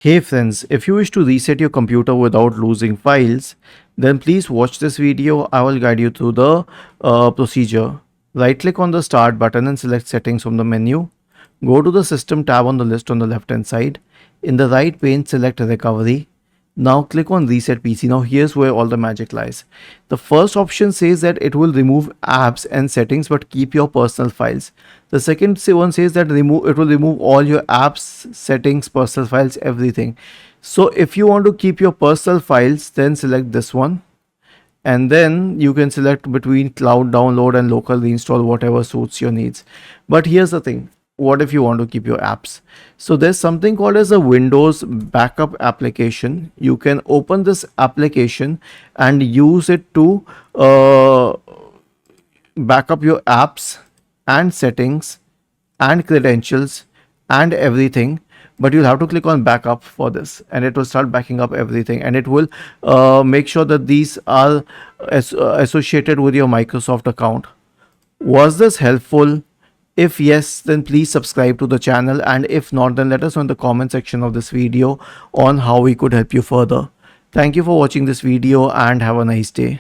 Hey friends, if you wish to reset your computer without losing files, then please watch this video. I will guide you through the procedure. Right click on the start button and select settings from the menu. Go to the system tab on the list on the left hand side. In the right pane, select recovery. Now click on reset PC. Now here's where all the magic lies. The first option says that it will remove apps and settings but keep your personal files. The second one says that it will remove all your apps, settings, personal files, everything. So if you want to keep your personal files, then select this one. And then you can select between cloud download and local reinstall, whatever suits your needs. But here's the thing, what if you want to keep your apps? So there's something called as a Windows backup application. You can open this application and use it to back up your apps and settings and credentials and everything, but you'll have to click on backup for this and it will start backing up everything, and it will make sure that these are associated with your Microsoft account. Was this helpful? If yes, then please subscribe to the channel, and if not, then let us know in the comment section of this video on how we could help you further. Thank you for watching this video and have a nice day.